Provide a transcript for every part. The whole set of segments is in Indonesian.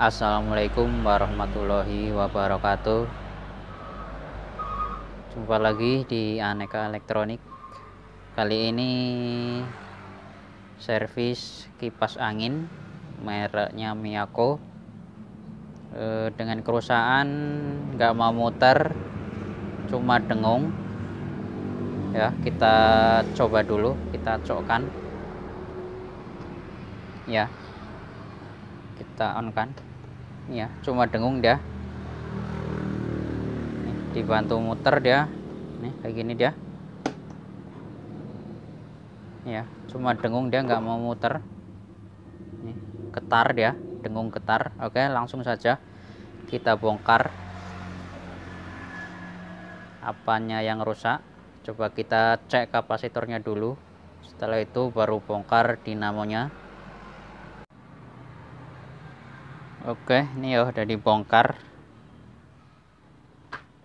Assalamualaikum warahmatullahi wabarakatuh. Jumpa lagi di Aneka Elektronik. Kali ini servis kipas angin mereknya Miyako, dengan kerusakan nggak mau muter, cuma dengung. Ya, kita coba dulu, kita cokkan. Ya, kita on kan. Ya, cuma dengung dia. Dibantu muter dia. Nih, kayak gini dia. Ya, cuma dengung, dia nggak mau muter. Nih, getar dia, dengung getar. Oke, langsung saja kita bongkar apanya yang rusak. Coba kita cek kapasitornya dulu, setelah itu baru bongkar dinamonya. Oke, ini ya udah dibongkar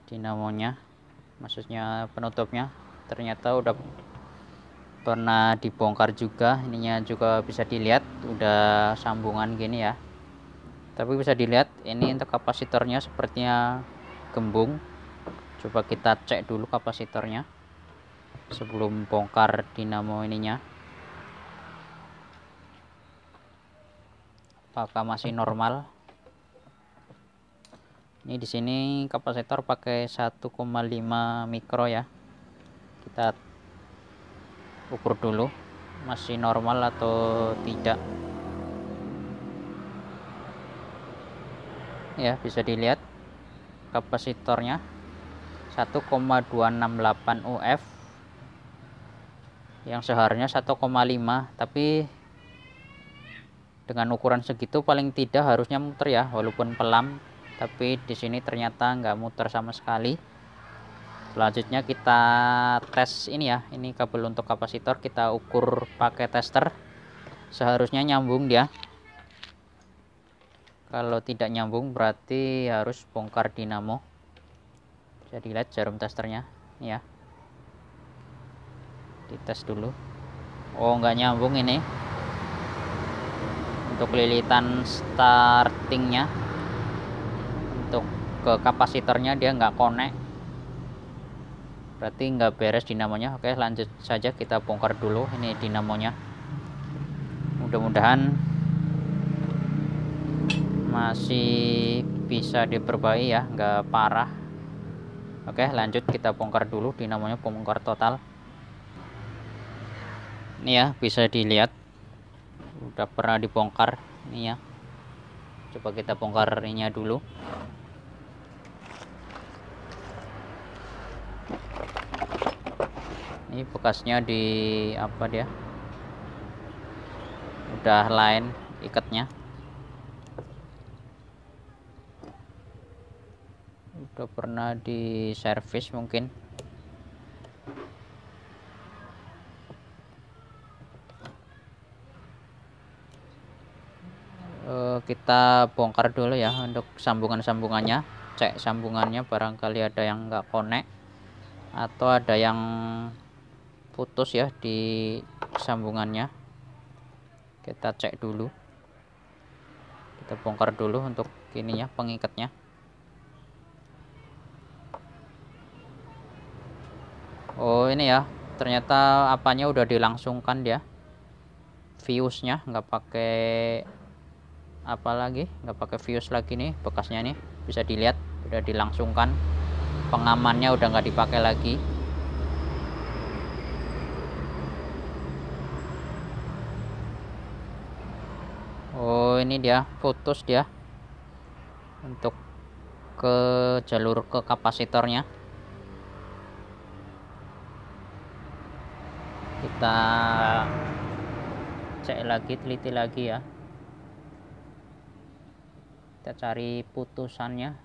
dinamonya, maksudnya penutupnya. Ternyata udah pernah dibongkar juga. Ininya juga bisa dilihat udah sambungan gini ya, tapi bisa dilihat ini untuk kapasitornya sepertinya gembung. Coba kita cek dulu kapasitornya sebelum bongkar dinamo ininya, apakah masih normal. Ini di sini kapasitor pakai 1,5 mikro ya. Kita ukur dulu masih normal atau tidak. Ya, bisa dilihat kapasitornya 1,268 UF yang seharusnya 1,5, tapi dengan ukuran segitu paling tidak harusnya muter ya, walaupun pelan, tapi di sini ternyata nggak muter sama sekali. Selanjutnya kita tes ini ya, ini kabel untuk kapasitor kita ukur pakai tester. Seharusnya nyambung dia. Kalau tidak nyambung berarti harus bongkar dinamo. Bisa dilihat jarum testernya ini ya, dites dulu. Oh, nggak nyambung ini untuk lilitan startingnya. Untuk ke kapasitornya dia nggak connect, berarti nggak beres dinamonya. Oke, lanjut saja kita bongkar dulu ini dinamonya. Mudah-mudahan masih bisa diperbaiki ya, nggak parah. Oke, lanjut kita bongkar dulu dinamonya, bongkar total. Ini ya, bisa dilihat udah pernah dibongkar ini ya. Coba kita bongkar ininya dulu. Ini bekasnya di apa dia, udah lain ikatnya, udah pernah di servis mungkin. Kita bongkar dulu ya untuk sambungan-sambungannya, cek sambungannya barangkali ada yang nggak connect atau ada yang putus ya di sambungannya. Kita cek dulu, kita bongkar dulu untuk ininya, pengikatnya. Oh, ini ya, ternyata apanya udah dilangsungkan dia, fuse-nya nggak pakai apa lagi, nggak pakai fuse lagi nih, bekasnya nih bisa dilihat udah dilangsungkan. Pengamannya udah nggak dipakai lagi. Oh, ini dia putus dia untuk ke jalur ke kapasitornya. Kita cek lagi, teliti lagi ya, kita cari putusannya.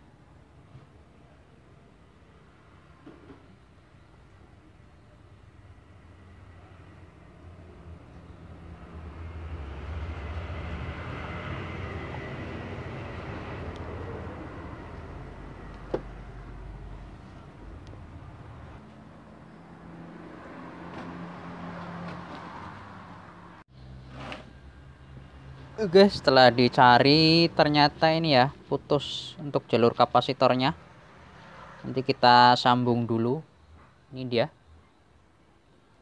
Oke, setelah dicari ternyata ini ya putus untuk jalur kapasitornya. Nanti kita sambung dulu. Ini dia.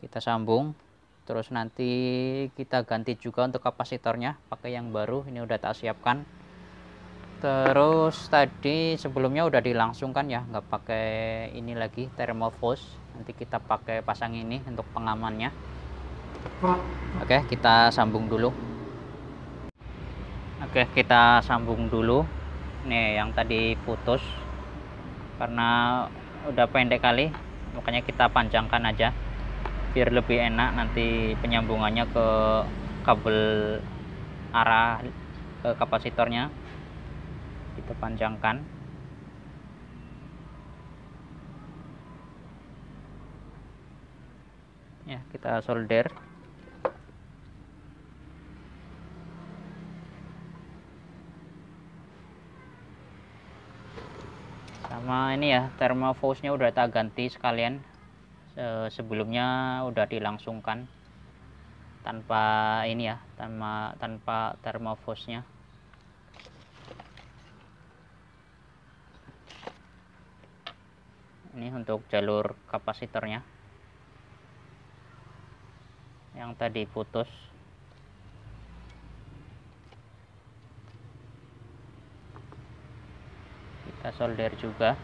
Kita sambung. Terus nanti kita ganti juga untuk kapasitornya pakai yang baru. Ini udah tak siapkan. Terus tadi sebelumnya udah dilangsungkan ya, nggak pakai ini lagi thermal fuse. Nanti kita pakai pasang ini untuk pengamannya. Oke, kita sambung dulu. Oke, kita sambung dulu. Nih yang tadi putus karena udah pendek kali, makanya kita panjangkan aja biar lebih enak nanti penyambungannya ke kabel arah ke kapasitornya. Kita panjangkan. Ya, kita solder. Sama ini ya, thermal fuse-nya udah tak ganti sekalian. Sebelumnya udah dilangsungkan tanpa ini ya, tanpa thermal fuse-nya. Ini untuk jalur kapasitornya yang tadi putus. Kita solder juga.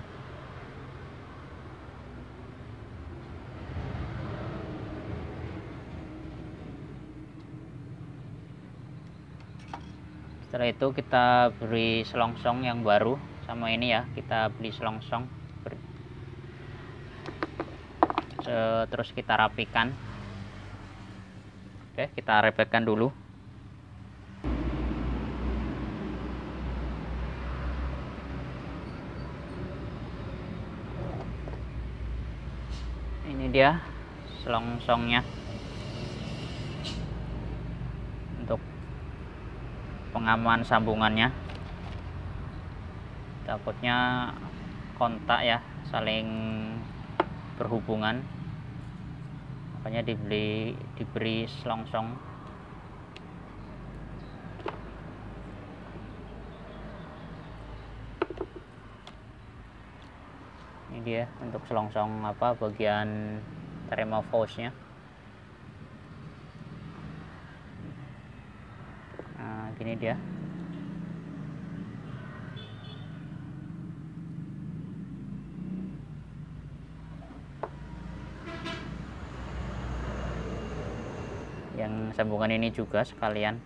Setelah itu kita beri selongsong yang baru sama ini ya, kita beli selongsong. Terus kita rapikan. Oke, kita rapetkan dulu. Ini dia selongsongnya untuk pengaman sambungannya. Takutnya kontak ya, saling berhubungan, makanya diberi selongsong. Ini dia untuk selongsong bagian thermal fuse-nya. Nah, gini dia. Yang sambungan ini juga sekalian.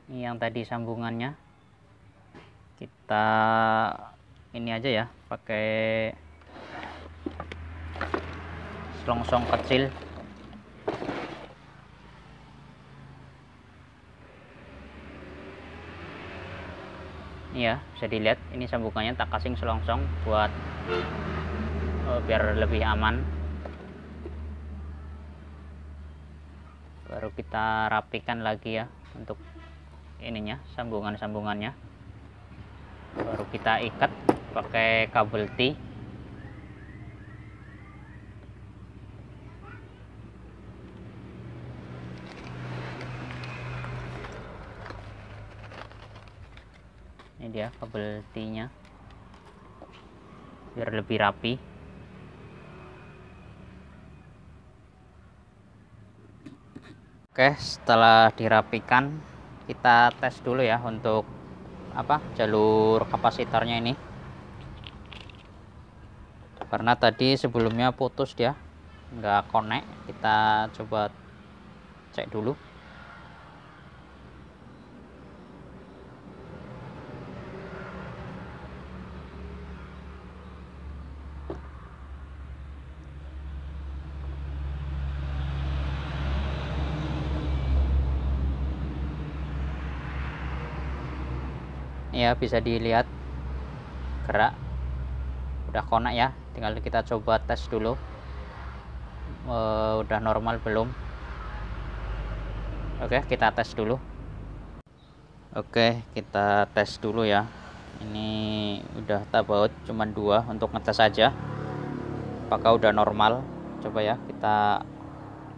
Ini yang tadi sambungannya. Kita ini aja ya, pakai selongsong kecil. Ini ya, bisa dilihat ini sambungannya tak kasih selongsong buat biar lebih aman. Baru kita rapikan lagi ya untuk ininya, sambungannya. Baru kita ikat pakai kabel T. Ini dia kabel T-nya biar lebih rapi. Oke, setelah dirapikan kita tes dulu ya untuk jalur kapasitornya ini, karena tadi sebelumnya putus dia, nggak connect. Kita coba cek dulu. Ya, bisa dilihat gerak, udah connect ya. Tinggal kita coba tes dulu udah normal belum. Oke, kita tes dulu. Oke, kita tes dulu ya. Ini udah tak baut cuman 2 untuk ngetes aja apakah udah normal. Coba ya, kita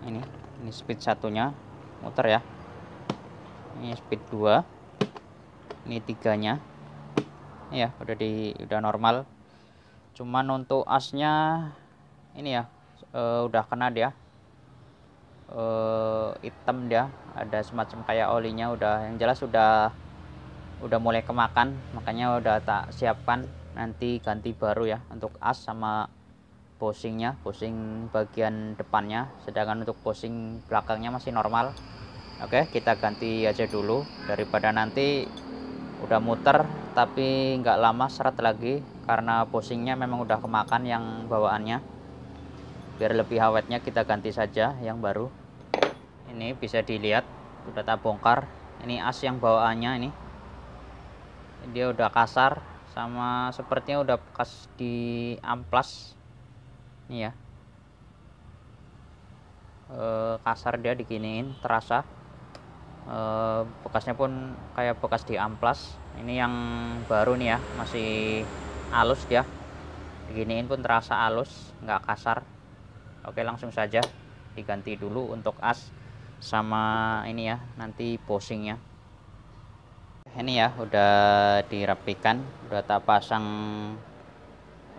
ini speed satunya muter ya. Ini speed 2, ini 3-nya ya, udah normal. Cuman untuk asnya ini ya, udah kena dia, hitam dia, ada semacam kayak olinya, yang jelas udah mulai kemakan, makanya udah tak siapkan nanti ganti baru ya untuk as sama bushingnya, bushing bagian depannya, sedangkan untuk bushing belakangnya masih normal. Oke, kita ganti aja dulu daripada nanti udah muter tapi nggak lama seret lagi, karena bushingnya memang udah kemakan yang bawaannya. Biar lebih awetnya kita ganti saja yang baru. Ini bisa dilihat udah tak bongkar, ini as yang bawaannya ini dia udah kasar, sama sepertinya udah bekas di amplas ini ya. Kasar dia diginiin, terasa bekasnya pun kayak bekas di amplas. Ini yang baru nih ya, masih halus dia, diginiin pun terasa halus, nggak kasar. Oke, langsung saja diganti dulu untuk as sama ini ya, nanti bushingnya. Ini ya udah dirapikan, udah tak pasang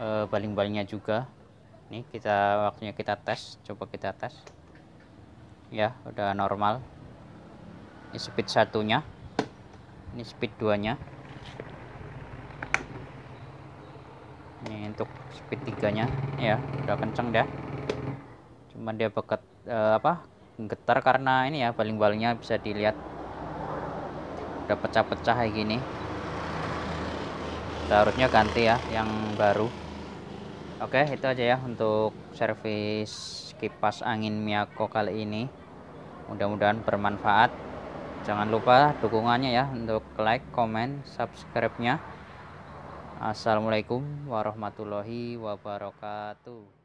baling-balingnya juga. Ini waktunya kita tes, coba kita tes ya, udah normal. Ini speed satunya, ini speed 2-nya, ini untuk speed 3-nya ya, udah kenceng dah. Cuman dia bekat getar karena ini ya, baling-balingnya bisa dilihat udah pecah-pecah kayak gini. Kita harusnya ganti ya yang baru. Oke, itu aja ya untuk servis kipas angin Miyako kali ini. Mudah-mudahan bermanfaat. Jangan lupa dukungannya ya untuk like, comment, subscribe-nya. Assalamualaikum warahmatullahi wabarakatuh.